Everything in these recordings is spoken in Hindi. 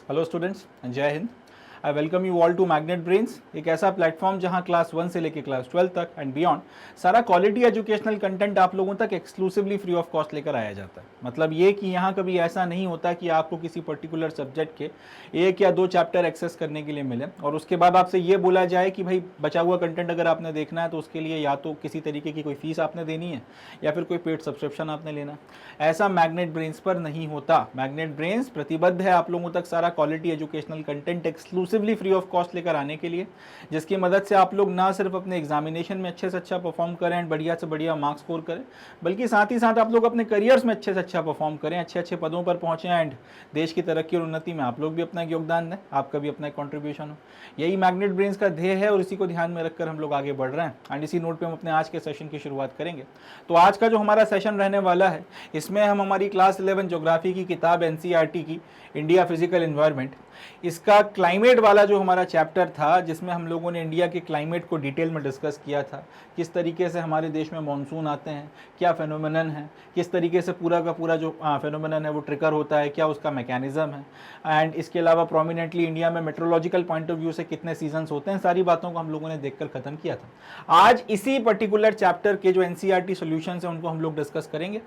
हेलो स्टूडेंट्स, जय हिंद। I welcome you all to Magnet Brains, एक ऐसा प्लेटफॉर्म जहां क्लास 1 से लेकर क्लास 12 तक एंड बियॉन्ड सारा क्वालिटी एजुकेशनल कंटेंट आप लोगों तक एक्सक्लूसिवली फ्री ऑफ कॉस्ट लेकर आया जाता है। मतलब ये कि यहाँ कभी ऐसा नहीं होता कि आपको किसी पर्टिकुलर सब्जेक्ट के 1 या 2 चैप्टर एक्सेस करने के लिए मिले और उसके बाद आपसे ये बोला जाए कि भाई बचा हुआ कंटेंट अगर आपने देखना है तो उसके लिए या तो किसी तरीके की कोई फीस आपने देनी है या फिर कोई पेड सब्सक्रिप्शन आपने लेना है। ऐसा मैग्नेट ब्रेन्स पर नहीं होता। मैग्नेट ब्रेन्स प्रतिबद्ध है आप लोगों तक सारा quality educational content exclusively free of cost लेकर आने के लिए, जिसकी मदद से आप लोग ना सिर्फ अपने एग्जामिनेशन में अच्छे से अच्छा परफॉर्म करें एंड बढ़िया से बढ़िया मार्क्स स्कोर करें, बल्कि साथ ही साथ आप लोग अपने करियर्स में अच्छे से अच्छा परफॉर्म करें, अच्छे अच्छे पदों पर पहुंचें एंड देश की तरक्की और उन्नति में आप लोग भी अपना योगदान दें, आपका भी अपना कंट्रीब्यूशन हो। यही मैग्नेट ब्रेन्स का ध्येय है और इसी को ध्यान में रखकर हम लोग आगे बढ़ रहे हैं एंड इसी नोट पे हम अपने आज के सेशन की शुरुआत करेंगे। तो आज का जो हमारा सेशन रहने वाला है, इसमें हम हमारी क्लास 11 ज्योग्राफी की किताब एनसीईआरटी की इंडिया फिजिकल एनवायरनमेंट, इसका क्लाइमेट वाला जो हमारा चैप्टर था, जिसमें हम लोगों ने इंडिया के क्लाइमेट को डिटेल में डिस्कस किया था, किस तरीके से हमारे देश में मॉनसून आते हैं, क्या फेनोमेनन है, किस तरीके से पूरा का पूरा जो फेनोमेनन है वो ट्रिगर होता है, क्या उसका मैकेनिज्म है, एंड इसके अलावा प्रोमिनेंटली इंडिया में मेट्रोलॉजिकल पॉइंट ऑफ व्यू से कितने सीजन्स होते हैं, सारी बातों को हम लोगों ने देखकर खत्म किया था। आज इसी पर्टिकुलर चैप्टर के जो एनसीईआरटी सॉल्यूशंस हैं उनको हम लोग डिस्कस करेंगे।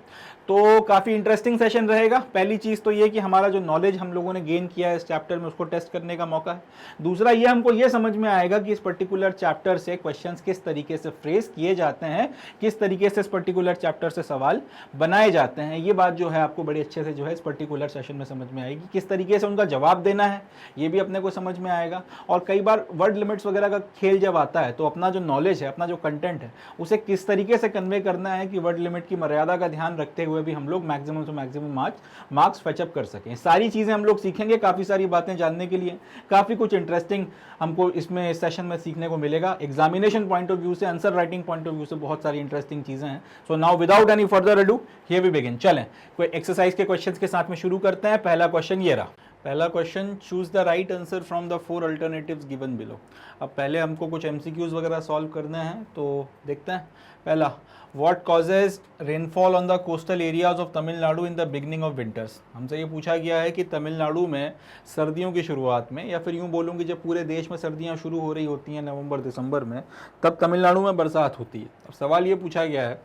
तो काफ़ी इंटरेस्टिंग सेशन रहेगा। पहली चीज़ तो ये कि हमारा जो नॉलेज हम लोगों ने गेन किया है इस चैप्टर में उसको टेस्ट करने का मौका है। दूसरा ये हमको ये समझ में आएगा कि इस पर्टिकुलर चैप्टर से क्वेश्चंस किस तरीके से फ्रेज किए जाते हैं, किस तरीके से इस पर्टिकुलर चैप्टर से सवाल बनाए जाते हैं। ये बात जो है आपको बड़ी अच्छे से जो है इस पर्टिकुलर सेशन में समझ में आएगी। किस तरीके से उनका जवाब देना है ये भी अपने को समझ में आएगा। और कई बार वर्ड लिमिट्स वगैरह का खेल जब आता है तो अपना जो नॉलेज है, अपना जो कंटेंट है, उसे किस तरीके से कन्वे करना है कि वर्ड लिमिट की मर्यादा का ध्यान रखते हुए भी हम लोग मैक्सिमम से मैक्सिमम मार्क्स फेचअप कर सकें। सारी चीज़ें हम लोग सीखेंगे। काफ़ी सारी बातें जानने के लिए काफ़ी कुछ इंटरेस्टिंग हमको इसमें इस सेशन में सीखने को मिलेगा। एग्जामिनेशन पॉइंट ऑफ व्यू से, answer writing point of view से बहुत सारी इंटरेस्टिंग चीज़ें हैं। So now without any further ado here we begin. चलें कोई एक्सरसाइज के क्वेश्चंस के साथ में शुरू करते हैं। पहला क्वेश्चन ये रहा। पहला question, choose the right answer from the 4 alternatives given below. अब पहले हमको कुछ एमसीक्यूज वगैरह सॉल्व करने हैं तो देखते हैं। पहला, what causes rainfall on the coastal areas of Tamil Nadu in the beginning of winters. हमसे ये पूछा गया है कि तमिलनाडु में सर्दियों की शुरुआत में, या फिर यूँ बोलूँ कि जब पूरे देश में सर्दियाँ शुरू हो रही होती हैं नवंबर दिसंबर में, तब तमिलनाडु में बरसात होती है। अब सवाल ये पूछा गया है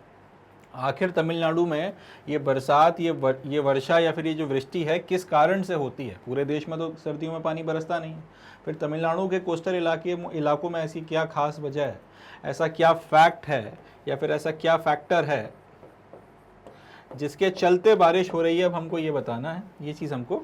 आखिर तमिलनाडु में ये बरसात, ये वर्षा या फिर ये जो वृष्टि है किस कारण से होती है। पूरे देश में तो सर्दियों में पानी बरसता नहीं है, फिर तमिलनाडु के कोस्टल इलाकों में ऐसी क्या खास वजह है, ऐसा क्या फैक्ट है या फिर ऐसा क्या फैक्टर है जिसके चलते बारिश हो रही है। अब हमको ये बताना है, ये चीज़ हमको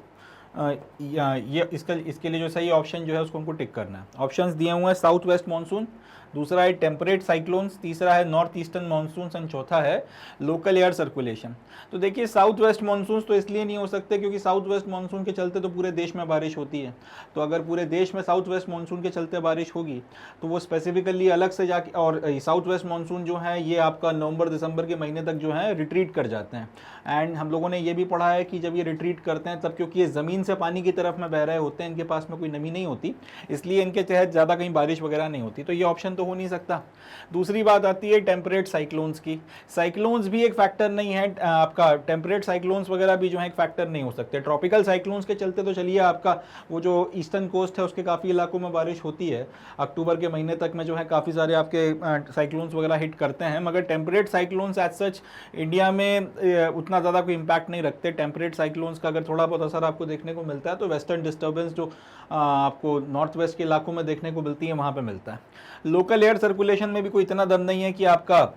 इसके लिए जो सही ऑप्शन जो है उसको हमको टिक करना है। ऑप्शंस दिए हुए हैं साउथ वेस्ट मानसून, दूसरा है टेम्परेट साइक्लोन्स, तीसरा है नॉर्थ ईस्टर्न मानसून एंड चौथा है लोकल एयर सर्कुलेशन। तो देखिए साउथ वेस्ट मानसून तो इसलिए नहीं हो सकते क्योंकि साउथ वेस्ट मानसून के चलते तो पूरे देश में बारिश होती है। तो अगर पूरे देश में साउथ वेस्ट मानसून के चलते बारिश होगी तो वो स्पेसिफिकली अलग से जाके, और साउथ वेस्ट मानसून जो है ये आपका नवंबर दिसंबर के महीने तक जो है रिट्रीट कर जाते हैं। एंड हम लोगों ने ये भी पढ़ा है कि जब ये रिट्रीट करते हैं तब क्योंकि ये ज़मीन से पानी की तरफ में बह रहे होते हैं, इनके पास में कोई नमी नहीं होती, इसलिए इनके तहत ज़्यादा कहीं बारिश वगैरह नहीं होती। तो ये ऑप्शन हो नहीं सकता। दूसरी बात आती है टेम्परेट साइक्लोन्स की। साइक्लोन्स भी एक फैक्टर नहीं है आपका, टेम्परेट साइक्लोन्स वगैरह भी जो है एक फैक्टर नहीं हो सकते। ट्रॉपिकल साइक्लोन्स के चलते तो चलिए आपका वो जो ईस्टर्न कोस्ट है उसके काफ़ी इलाकों में बारिश होती है, अक्टूबर के महीने तक में जो है काफ़ी सारे आपके साइक्लोन्स वगैरह हिट करते हैं। मगर temperate cyclones as such India में उतना ज़्यादा कोई इम्पैक्ट नहीं रखते। टेम्परेट साइक्लोन्स का अगर थोड़ा बहुत असर आपको देखने को मिलता है तो वेस्टर्न डिस्टर्बेंस जो आपको नॉर्थ वेस्ट के इलाकों में देखने को मिलती है वहाँ पे मिलता है। लोकल एयर सर्कुलेशन में भी कोई इतना दम नहीं है कि आपका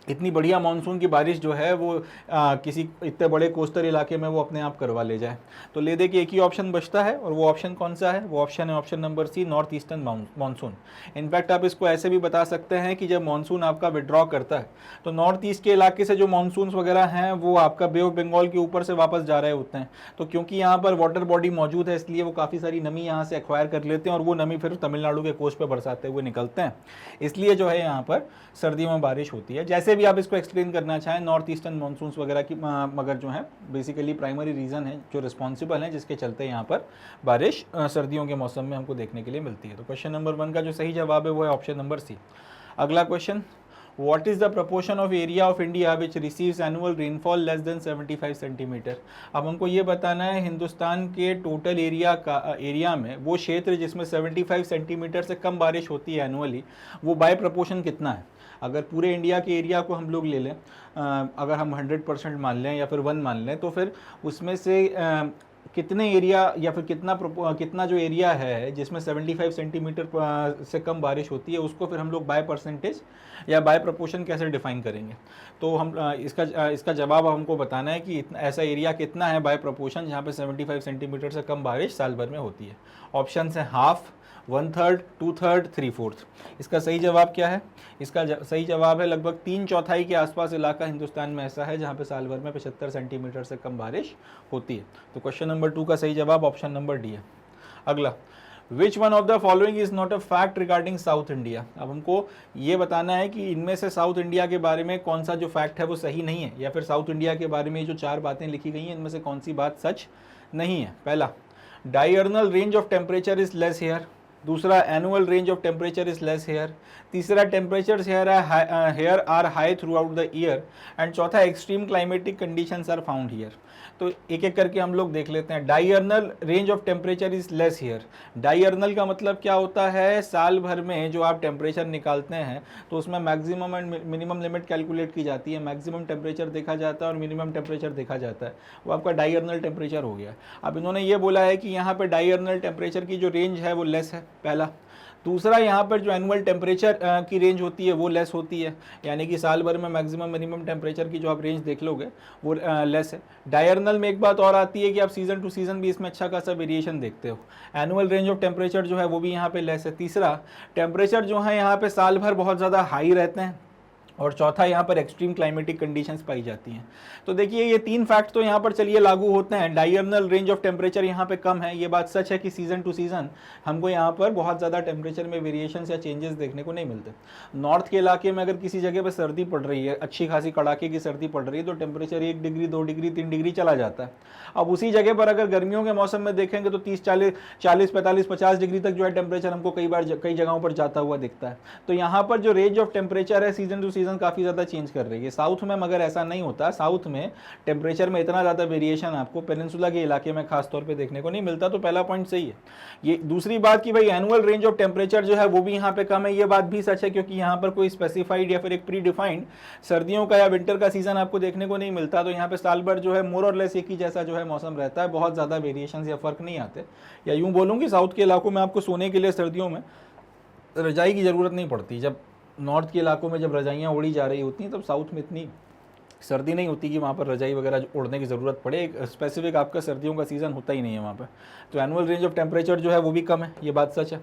इतनी बढ़िया मानसून की बारिश जो है वो किसी इतने बड़े कोस्टल इलाके में वो अपने आप करवा ले जाए। तो ले दे कि एक ही ऑप्शन बचता है, और वो ऑप्शन कौन सा है, वो ऑप्शन है option number C, north eastern monsoon. In fact आप इसको ऐसे भी बता सकते हैं कि जब मानसून आपका विड्रॉ करता है तो नॉर्थ ईस्ट के इलाके से जो मानसून वगैरह हैं वो आपका बे ऑफ बंगाल के ऊपर से वापस जा रहे होते हैं। तो क्योंकि यहाँ पर वाटर बॉडी मौजूद है इसलिए वो काफ़ी सारी नमी यहाँ से एक्वायर कर लेते हैं और वो नमी फिर तमिलनाडु के कोस्ट पर बरसाते हुए निकलते हैं, इसलिए जो है यहाँ पर सर्दियों में बारिश होती है। जैसे भी आप इसको एक्सप्लेन करना चाहें, नॉर्थ ईस्टर्न मानसून्स वगैरह की, मगर जो है बेसिकली प्राइमरी रीज़न है जो रिस्पॉन्सिबल है जिसके चलते यहाँ पर बारिश सर्दियों के मौसम में हमको देखने के लिए मिलती है। तो क्वेश्चन नंबर 1 का जो सही जवाब है वो है ऑप्शन नंबर सी। अगला question, what is the proportion of area of India which receives annual rainfall less than 75 centimetre. अब हमको ये बताना है हिंदुस्तान के टोटल एरिया में वो क्षेत्र जिसमें 75 सेंटीमीटर से कम बारिश होती है एनुअली, वो बाय प्रपोर्शन कितना है। अगर पूरे इंडिया के एरिया को हम लोग ले लें, अगर हम 100% मान लें या फिर 1 मान लें, तो फिर उसमें से कितने एरिया या फिर कितना जो एरिया है जिसमें 75 सेंटीमीटर से कम बारिश होती है, उसको फिर हम लोग बाय परसेंटेज या बाय प्रपोर्शन कैसे डिफाइन करेंगे। तो हम इसका जवाब हमको बताना है कि ऐसा एरिया कितना है बाय प्रपोर्शन जहाँ पे 75 सेंटीमीटर से कम बारिश साल भर में होती है। ऑप्शन है हाफ, 1/3, 2/3, 3/4। इसका सही जवाब क्या है? इसका सही जवाब है लगभग 3/4 के आसपास इलाका हिंदुस्तान में ऐसा है जहाँ पे साल भर में 75 सेंटीमीटर से कम बारिश होती है। तो क्वेश्चन नंबर 2 का सही जवाब ऑप्शन नंबर डी है। अगला, which one of the following is not a fact regarding south India. अब हमको ये बताना है कि इनमें से साउथ इंडिया के बारे में कौन सा जो फैक्ट है वो सही नहीं है, या फिर साउथ इंडिया के बारे में जो 4 बातें लिखी गई हैं इनमें से कौन सी बात सच नहीं है। पहला, diurnal range of temperature is less here. दूसरा, annual range of temperature is less here. तीसरा, temperature here are high throughout the year. And चौथा, extreme climatic conditions are found here. तो एक एक करके हम लोग देख लेते हैं। Diurnal range of temperature is less here. Diurnal का मतलब क्या होता है? साल भर में जो आप टेम्परेचर निकालते हैं तो उसमें maximum and minimum limit calculate की जाती है, मैक्सिमम टेम्परेचर देखा जाता है और मिनिमम टेम्परेचर देखा जाता है, वो आपका डायर्नल टेम्परेचर हो गया। अब इन्होंने ये बोला है कि यहाँ पे डायर्नल टेम्परेचर की जो रेंज है वो लेस है, पहला। दूसरा, यहाँ पर जो एनुअल टेम्परेचर की रेंज होती है वो लेस होती है, यानी कि साल भर में मैक्सिमम मिनिमम टेम्परेचर की जो आप रेंज देख लोगे वो लेस है। डायर्नल में एक बात और आती है कि आप सीज़न टू सीज़न भी इसमें अच्छा खासा वेरिएशन देखते हो। एनुअल रेंज ऑफ टेम्परेचर जो है वो भी यहाँ पे लेस है। तीसरा, टेम्परेचर जो है यहाँ पे साल भर बहुत ज़्यादा हाई रहते हैं। और चौथा, यहाँ पर एक्सट्रीम क्लाइमेटिक कंडीशंस पाई जाती हैं। तो देखिए ये 3 फैक्ट तो यहाँ पर चलिए लागू होते हैं। डायर्नल रेंज ऑफ टेम्परेचर यहाँ पे कम है, ये बात सच है कि सीजन टू सीजन हमको यहाँ पर बहुत ज़्यादा टेम्परेचर में वेरिएशन या चेंजेस देखने को नहीं मिलते। नॉर्थ के इलाके में अगर किसी जगह पर सर्दी पड़ रही है, अच्छी खासी कड़ाके की सर्दी पड़ रही है, तो टेम्परेचर 1 डिग्री 2 डिग्री 3 डिग्री चला जाता है। अब उसी जगह पर अगर गर्मियों के मौसम में देखेंगे तो 30 40 45 50 डिग्री तक जो है टेम्परेचर हमको कई जगहों पर जाता हुआ दिखता है। तो यहाँ पर जो रेंज ऑफ टेम्परेचर है सीजन टू सीजन काफ़ी ज़्यादा चेंज कर रही है। साउथ में मगर ऐसा नहीं होता, साउथ में टेम्परेचर में इतना ज़्यादा वेरिएशन आपको पेनिनसुला के इलाके में खास तौर पे देखने को नहीं मिलता। तो पहला पॉइंट सही है। ये दूसरी बात कि भाई एनुअल रेंज ऑफ टेम्परेचर जो है वो भी यहाँ पे कम है, ये बात भी सच है, क्योंकि यहाँ पर कोई स्पेसिफाइड या फिर एक प्री डिफाइंड सर्दियों का या विंटर का सीजन आपको देखने को नहीं मिलता। तो यहाँ पे साल भर जो है मोर और लेस एक ही जैसा जो है मौसम रहता है, बहुत ज़्यादा वेरिएशन या फर्क नहीं आते। या यूँ बोलूँ कि साउथ के इलाकों में आपको सोने के लिए सर्दियों में रजाई की ज़रूरत नहीं पड़ती। जब नॉर्थ के इलाकों में जब रजाइयाँ ओढ़ी जा रही होती हैं तब साउथ में इतनी सर्दी नहीं होती कि वहाँ पर रजाई वगैरह ओढ़ने की ज़रूरत पड़े। एक स्पेसिफिक आपका सर्दियों का सीज़न होता ही नहीं है वहाँ पर। तो एनुअल रेंज ऑफ टेम्परेचर जो है वो भी कम है, ये बात सच है।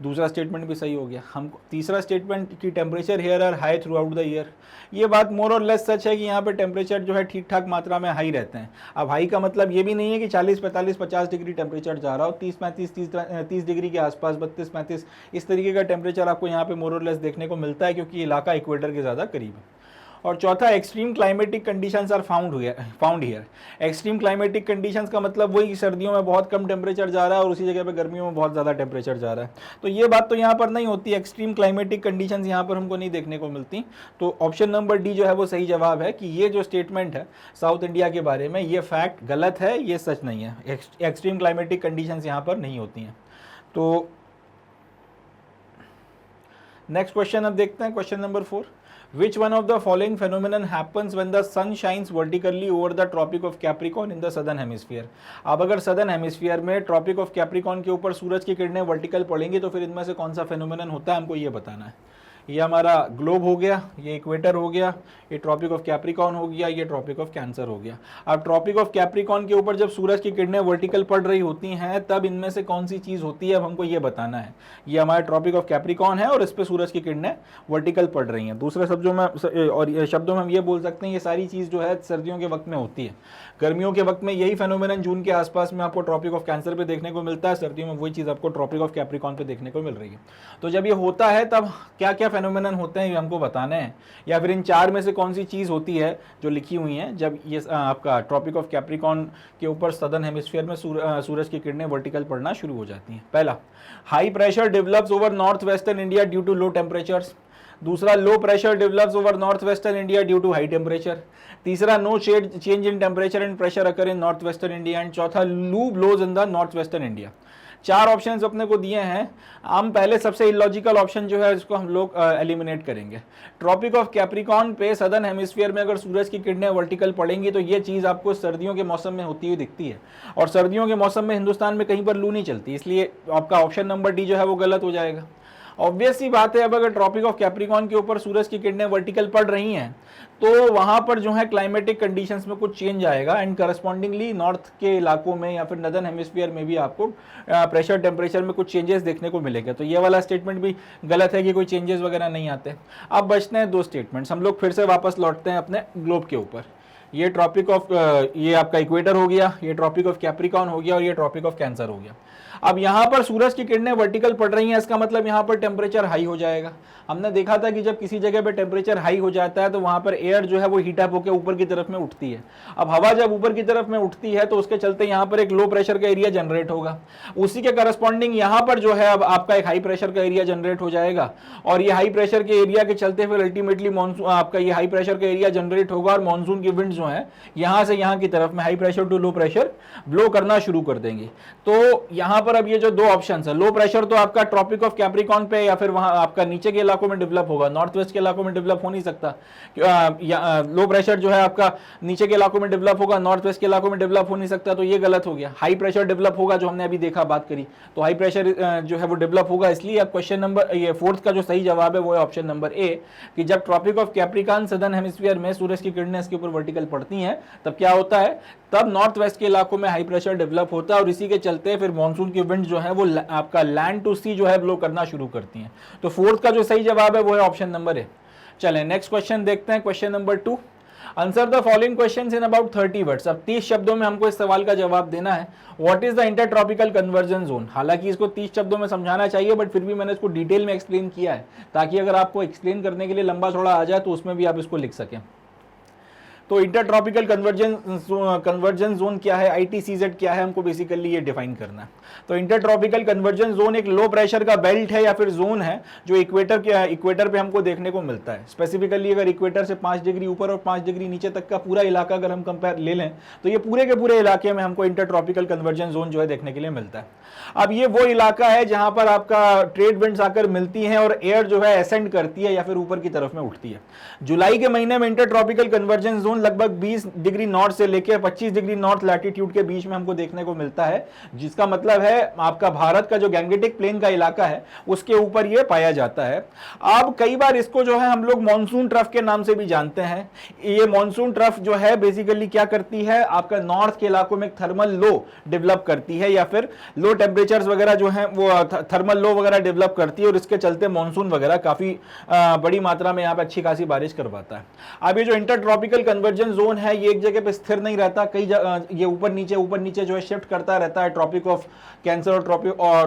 दूसरा स्टेटमेंट भी सही हो गया। हम तीसरा स्टेटमेंट कि temperature here are high throughout the year, ये बात मोर और लेस सच है कि यहाँ पे टेम्परेचर जो है ठीक ठाक मात्रा में हाई रहते हैं। अब हाई का मतलब ये भी नहीं है कि 40 45 50 डिग्री टेम्परेचर जा रहा हो, 30 35 30 डिग्री के आसपास 32 35 इस तरीके का टेम्परेचर आपको यहाँ पे मोर और लेस देखने को मिलता है, क्योंकि इलाका इक्वेटर के ज़्यादा करीब है। और चौथा, extreme climatic conditions are found here. Extreme climatic conditions का मतलब वही कि सर्दियों में बहुत कम टेम्परेचर जा रहा है और उसी जगह पे गर्मियों में बहुत ज़्यादा टेम्परेचर जा रहा है। तो ये बात तो यहाँ पर नहीं होती, एक्सट्रीम क्लाइमेटिक कंडीशंस यहाँ पर हमको नहीं देखने को मिलती। तो ऑप्शन नंबर डी जो है वो सही जवाब है कि ये जो स्टेटमेंट है साउथ इंडिया के बारे में, ये फैक्ट गलत है, ये सच नहीं है। एक्सट्रीम क्लाइमेटिक कंडीशंस यहाँ पर नहीं होती हैं। तो नेक्स्ट क्वेश्चन अब देखते हैं, question number 4। Which one of the following phenomenon happens when the sun shines vertically over the Tropic of Capricorn in the southern hemisphere? अब अगर southern hemisphere में Tropic of Capricorn के ऊपर सूरज की किरणें वर्टिकल पड़ेंगी तो फिर इनमें से कौन सा फेनोमेनन होता है, हमको ये बताना है। ये हमारा ग्लोब हो गया, ये इक्वेटर हो गया, ये ट्रॉपिक ऑफ कैप्रिकॉन हो गया, ये ट्रॉपिक ऑफ कैंसर हो गया। अब ट्रॉपिक ऑफ कैप्रिकॉन के ऊपर जब सूरज की किरणें वर्टिकल पड़ रही होती हैं तब इनमें से कौन सी चीज़ होती है, अब हमको ये बताना है। ये हमारा ट्रॉपिक ऑफ कैप्रिकॉन है और इस पर सूरज की किरणें वर्टिकल पड़ रही हैं। दूसरे शब्दों में हम ये बोल सकते हैं ये सारी चीज़ जो है सर्दियों के वक्त में होती है। गर्मियों के वक्त में यही फेनोमेनन जून के आसपास में आपको ट्रॉपिक ऑफ कैंसर पे देखने को मिलता है, सर्दियों में वही चीज़ आपको ट्रॉपिक ऑफ कैप्रिकॉन पे देखने को मिल रही है। तो जब ये होता है तब क्या क्या फेनोमेनन होते हैं ये हमको बताना है, या फिर इन 4 में से कौन सी चीज़ होती है जो लिखी हुई है जब ये आपका ट्रॉपिक ऑफ कैप्रिकॉन के ऊपर सदर्न हेमिस्फीयर में सूरज की किरणें वर्टिकल पड़ना शुरू हो जाती हैं। पहला, high pressure develops over north western India due to low temperatures. दूसरा, low pressure develops over north western India due to high temperature. तीसरा, no change in temperature and pressure occur in north western India. And चौथा, loo blows in the north western India. चार ऑप्शंस अपने को दिए हैं। हम पहले सबसे इलॉजिकल ऑप्शन जो है इसको हम लोग एलिमिनेट करेंगे। ट्रॉपिक ऑफ कैप्रिकॉर्न पे सदर्न हेमिस्फीयर में अगर सूरज की किरणें वर्टिकल पड़ेंगी तो ये चीज़ आपको सर्दियों के मौसम में होती हुई दिखती है, और सर्दियों के मौसम में हिंदुस्तान में कहीं पर लू नहीं चलती, इसलिए आपका ऑप्शन नंबर डी जो है वो गलत हो जाएगा। ऑब्वियस सी बात है, अब अगर ट्रॉपिक ऑफ कैप्रिकॉर्न के ऊपर सूरज की किरणें वर्टिकल पड़ रही हैं तो वहां पर जो है क्लाइमेटिक कंडीशंस में कुछ चेंज आएगा, एंड करस्पॉन्डिंगली नॉर्थ के इलाकों में या फिर नदर्न हेमिस्फीयर में भी आपको प्रेशर टेम्परेचर में कुछ चेंजेस देखने को मिलेगा। तो ये वाला स्टेटमेंट भी गलत है कि कोई चेंजेस वगैरह नहीं आते। अब बचते हैं दो स्टेटमेंट्स। हम लोग फिर से वापस लौटते हैं अपने ग्लोब के ऊपर। ये ट्रॉपिक ऑफ ये आपका इक्वेटर हो गया, ये ट्रॉपिक ऑफ कैप्रिकॉर्न हो गया, और ये ट्रॉपिक ऑफ कैंसर हो गया। अब यहाँ पर सूरज की किरणें वर्टिकल पड़ रही हैं, इसका मतलब यहाँ पर टेम्परेचर हाई हो जाएगा। हमने देखा था कि जब किसी जगह पे टेम्परेचर हाई हो जाता है तो वहाँ पर एयर जो है वो हीट अप होकर ऊपर की तरफ में उठती है। अब हवा जब ऊपर की तरफ में उठती है तो उसके चलते यहाँ पर एक लो प्रेशर का एरिया जनरेट होगा, उसी के करस्पॉन्डिंग यहाँ पर जो है अब आपका एक हाई प्रेशर का एरिया जनरेट हो जाएगा, और ये हाई प्रेशर के एरिया के चलते फिर अल्टीमेटली मानसून आपका ये हाई प्रेशर का एरिया जनरेट होगा, और मानसून की विंड जो है यहाँ से यहाँ की तरफ में high pressure to low pressure blow करना शुरू कर देंगे। तो यहाँ पर अब ये जो दो ऑप्शन है, लो प्रेशर तो आपका ट्रॉपिक ऑफ कैप्रिकॉर्न पे या फिर वहां आपका नीचे के इलाकों में डेवलप होगा, नॉर्थ वेस्ट के इलाकों में डेवलप हो नहीं सकता। लो प्रेशर जो है आपका नीचे के इलाकों में डेवलप होगा, नॉर्थ वेस्ट के इलाकों में डेवलप हो नहीं सकता, तो ये गलत हो गया। हाई प्रेशर डेवलप होगा, जो हमने अभी देखा बात करी, तो हाई प्रेशर जो है वो डेवलप होगा। इसलिए अब क्वेश्चन नंबर ये फोर्थ का जो सही जवाब है वो है ऑप्शन नंबर ए, कि जब tropic of Capricorn southern hemisphere में सूरज की किरणें इसके ऊपर वर्टिकल पड़ती हैं तब क्या होता है, तब नॉर्थ वेस्ट के इलाकों में हाई प्रेशर डेवलप होता है, और इसी के चलते फिर मानसून की विंड जो है वो आपका लैंड टू सी जो है ब्लो करना शुरू करती हैं। तो फोर्थ का जो सही जवाब है वो है ऑप्शन नंबर ए। चलें नेक्स्ट क्वेश्चन देखते हैं, question number 2। Answer the following questions in about 30 words. अब 30 शब्दों में हमको इस सवाल का जवाब देना है। What is the intertropical conversion zone. हालांकि इसको 30 शब्दों में समझाना चाहिए, बट फिर भी मैंने इसको डिटेल में एक्सप्लेन किया है, ताकि अगर आपको एक्सप्लेन करने के लिए लंबा थोड़ा आ जाए तो उसमें भी आप इसको लिख सकें। तो इंटरट्रॉपिकल कन्वर्जन जोन क्या है, ITCZ क्या है, हमको बेसिकली ये डिफाइन करना है। तो इंटरट्रॉपिकल कन्वर्जन जोन एक लो प्रेशर का बेल्ट है या फिर जोन है जो इक्वेटर पे हमको देखने को मिलता है। स्पेसिफिकली अगर इक्वेटर से 5 डिग्री ऊपर और 5 डिग्री नीचे तक का पूरा इलाका अगर हम कंपेयर ले लें तो ये पूरे के पूरे इलाके में हमको इंटरट्रॉपिकल कन्वर्जन जोन जो है देखने के लिए मिलता है। अब ये वो इलाका है जहां पर आपका ट्रेड विंड्स आकर मिलती हैं और एयर जो है असेंड करती है या फिर ऊपर की तरफ में उठती है। जुलाई के महीने में इंटरट्रॉपिकल कन्वर्जन जोन लगभग 20 डिग्री नॉर्थ से लेकर 25 डिग्री नॉर्थ लैटिट्यूड के बीच में हमको देखने को मिलता है, जिसका मतलब है आपका भारत का जो गैंगेटिक प्लेन का इलाका है उसके ऊपर ये पाया जाता है। अब कई बार इसको जो है हम लोग मॉनसून ट्रफ के नाम से भी जानते हैं। ये मॉनसून ट्रफ जो है बेसिकली क्या करती है, आपका नॉर्थ के इलाकों में थर्मल लो डेवलप करती है या फिर लो टेम्परेचर्स वगैरह जो है वो थर्मल लो वगैरह डेवलप करती है, और इसके चलते मॉनसून वगैरह काफी बड़ी मात्रा में यहाँ पे अच्छी खासी बारिश करवाता है। अब ये जो इंटरट्रॉपिकल कन्वर्जन जोन है ये एक जगह पे स्थिर नहीं रहता, कई ये ऊपर नीचे जो है शिफ्ट करता रहता है ट्रॉपिक ऑफ कैंसर और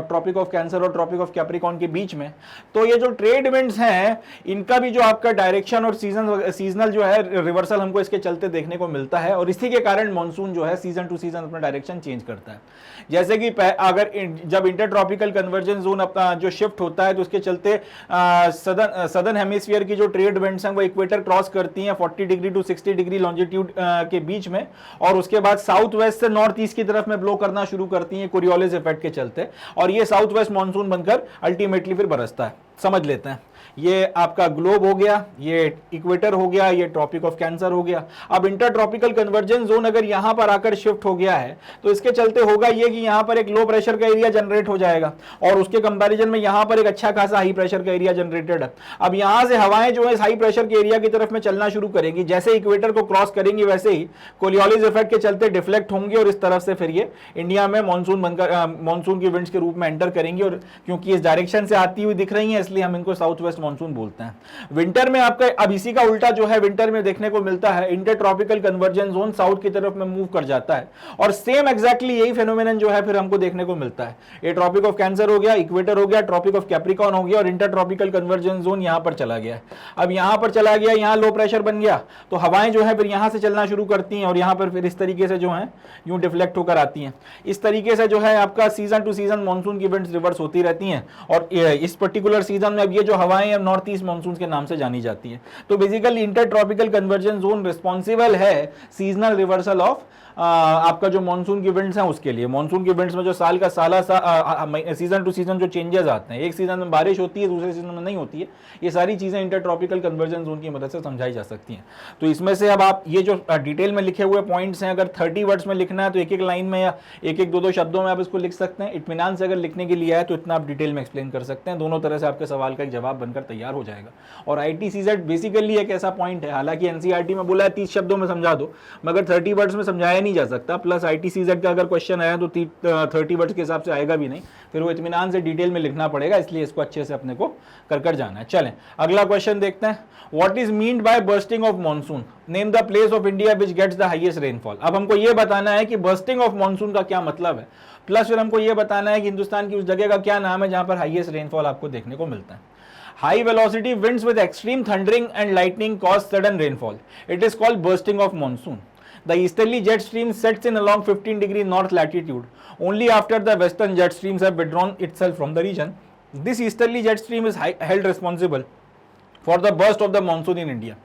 ट्रॉपिक ऑफ कैप्रिकॉर्न के बीच में। तो ये जो ट्रेड विंड्स हैं इनका भी जो आपका डायरेक्शन और सीजनल जो है रिवर्सल हमको इसके चलते देखने को मिलता है, और इसी के कारण मॉनसून जो है सीजन टू सीजन अपना डायरेक्शन चेंज करता है। जैसे कि अगर जब इंटरट्रॉपिकल कन्वर्जन जोन अपना जो शिफ्ट होता है तो उसके चलते सदर्न हेमिस्फीयर की जो ट्रेड विंड्स हैं वो इक्वेटर क्रॉस करती हैं 40 डिग्री टू 60 डिग्री लॉन्जिट्यूड के बीच में, और उसके बाद साउथ वेस्ट से नॉर्थ ईस्ट की तरफ में ब्लो करना शुरू करती हैं कोरियोलिस इफेक्ट के चलते, और ये साउथ वेस्ट मॉनसून बनकर अल्टीमेटली फिर बरसता है। समझ लेते हैं, ये आपका ग्लोब हो गया, ये इक्वेटर हो गया, ये ट्रॉपिक ऑफ कैंसर हो गया। अब इंटरट्रॉपिकल कन्वर्जन जोन अगर यहां पर आकर शिफ्ट हो गया है तो इसके चलते होगा ये कि यहां पर एक लो प्रेशर का एरिया जनरेट हो जाएगा, और उसके कंपैरिजन में यहां पर एक अच्छा खासा हाई प्रेशर का एरिया जनरेटेड है। अब यहां से हवाएं जो है हाई प्रेशर के एरिया की तरफ में चलना शुरू करेंगी, जैसे इक्वेटर को क्रॉस करेंगी वैसे ही कोरियोलिस इफेक्ट के चलते डिफ्लेक्ट होंगे और इस तरफ से फिर ये इंडिया में मॉनसून बनकर मॉनसून की विंड्स के रूप में एंटर करेंगी, और क्योंकि इस डायरेक्शन से आती हुई दिख रही है इसलिए हम इनको साउथ वेस्ट मॉनसून बोलते हैं। विंटर में आपका अब इसी का उल्टा जो है विंटर में देखने को मिलता है, इंटरट्रॉपिकल कन्वर्जन जोन साउथ की तरफ में मूव कर जाता है, और सेम एग्जैक्टली यही फेनोमेनन जो है फिर हमको देखने को मिलता है। ये ट्रॉपिक ऑफ कैंसर हो गया, इक्वेटर हो गया, ट्रॉपिक ऑफ कैप्रिकॉर्न हो गया, और इंटरट्रॉपिकल कन्वर्जन जोन यहां पर चला गया। अब यहां पर चला गया, यहां लो प्रेशर बन गया, तो हवाएं जो है फिर यहां से चलना शुरू करती हैं और यहां पर फिर इस तरीके से जो है यूं डिफ्लेक्ट होकर आती हैं। इस तरीके से जो है आपका सीजन टू सीजन मॉनसून की विंड्स रिवर्स होती रहती हैं, और इस पर्टिकुलर सीजन में अब ये जो हवाएं हैं नॉर्थ ईस्ट मानसून के नाम से जानी जाती है। तो basically inter tropical conversion zone responsible है सीजनल रिवर्सल ऑफ आपका जो मानसून की विंड्स हैं उसके लिए। मानसून की विंड्स में जो साल का सीजन टू सीजन जो चेंजेस आते हैं, एक सीजन में बारिश होती है, दूसरे सीजन में नहीं होती है, ये सारी चीजें इंटर ट्रॉपिकल कन्वर्जन जोन की मदद से समझाई जा सकती हैं। तो इसमें से अब आप ये जो डिटेल में लिखे हुए पॉइंट्स हैं, अगर 30 वर्ड्स में लिखना है तो एक एक लाइन में या एक एक दो शब्दों में आप इसको लिख सकते हैं। इत्मीनान से अगर लिखने के लिए है तो इतना आप डिटेल में एक्सप्लेन कर सकते हैं, दोनों तरह से आपके सवाल का एक जवाब बनकर तैयार हो जाएगा। और ITCZ बेसिकली एक ऐसा पॉइंट है, हालांकि NCERT में बोला है 30 शब्दों में समझा दो, मगर 30 वर्ड्स में समझाया नहीं जा सकता। प्लस ITCZ का अगर क्वेश्चन आया तो 30 वर्ड्स के हिसाब से आएगा भी नहीं, फिर वो इत्मीनान से डिटेल में लिखना पड़ेगा, इसलिए इसको अच्छे से अपने को कर जाना है। चलें अगला क्वेश्चन देखते हैं। What is meant by bursting of monsoon, name the place of India which gets the highest rainfall. अब हमको ये बताना है कि बर्स्टिंग ऑफ मॉनसून का क्या मतलब है, प्लस फिर हमको ये बताना है कि हिंदुस्तान की उस जगह का क्या नाम है जहां पर हाईएस्ट रेनफॉल आपको देखने को मिलता है। High velocity winds with extreme thundering and lightning cause sudden rainfall. It is called bursting of monsoon. The easterly jet stream sets in along 15° north latitude only after the western jet streams have withdrawn itself from the region. This easterly jet stream is held responsible for the burst of the monsoon in India.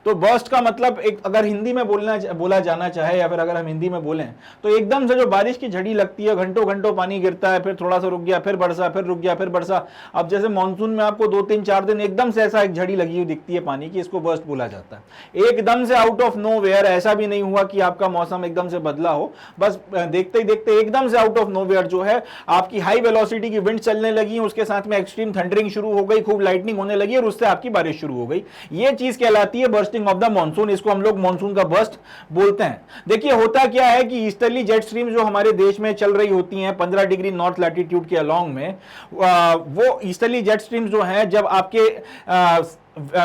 तो बर्स्ट का मतलब एक अगर हिंदी में बोला जाना चाहे या फिर अगर हम हिंदी में बोलें तो एकदम से जो बारिश की झड़ी लगती है, घंटों घंटों पानी गिरता है, फिर थोड़ा सा रुक गया, फिर बरसा, फिर रुक गया, फिर बरसा। अब जैसे मानसून में आपको 2-3-4 दिन एकदम से ऐसा एक झड़ी लगी हुई दिखती है पानी की, इसको बर्स्ट बोला जाता है। एकदम से आउट ऑफ नो वेयर, ऐसा भी नहीं हुआ कि आपका मौसम एकदम से बदला हो, बस देखते ही देखते एकदम से आउट ऑफ नो वेयर जो है आपकी हाई वेलोसिटी की विंड चलने लगी, उसके साथ में एक्सट्रीम थंडरिंग शुरू हो गई, खूब लाइटनिंग होने लगी और उससे आपकी बारिश शुरू हो गई। ये चीज कहलाती है बर्स्टिंग ऑफ द मॉनसून, इसको हम लोग मानसून का बर्स्ट बोलते हैं। देखिए होता क्या है कि ईस्टर्ली जेट स्ट्रीम जो हमारे देश में चल रही होती हैं 15° नॉर्थ लैटिट्यूड के अलोंग में, वो ईस्टर्ली जेट स्ट्रीम्स जो हैं जब आपके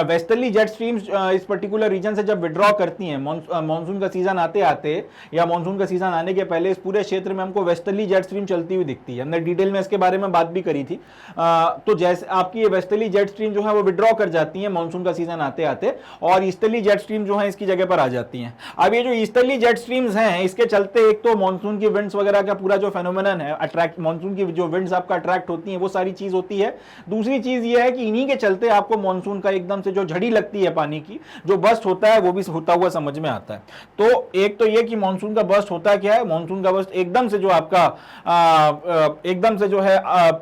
वेस्टर्ली जेट स्ट्रीम्स इस पर्टिकुलर रीजन से जब विड्रॉ करती हैं, मानसून का सीजन आते आते या मानसून का सीजन आने के पहले इस पूरे क्षेत्र में हमको वेस्टर्ली जेट स्ट्रीम चलती हुई दिखती है। हमने डिटेल में इसके बारे में बात भी करी थी। तो जैसे आपकी ये वेस्टर्ली जेट स्ट्रीम जो है वो विड्रॉ कर जाती है मानसून का सीजन आते आते, और ईस्टर्ली जेट स्ट्रीम जो है इसकी जगह पर आ जाती हैं। अब ये जो ईस्टर्ली जेट स्ट्रीम्स हैं इसके चलते एक तो मानसून की विंड्स वगैरह का पूरा जो फेनोमेनन है, अट्रैक्ट मानसून की जो विंड्स आपका अट्रैक्ट होती हैं वो सारी चीज होती है। दूसरी चीज ये है कि इन्हीं के चलते आपको मानसून का एकदम से जो झड़ी लगती है पानी की, जो बर्स्ट होता है वो भी होता हुआ समझ में आता है। तो एक तो ये कि मानसून का बर्स्ट होता क्या है, मानसून का बर्स्ट एकदम से जो आपका एकदम से जो है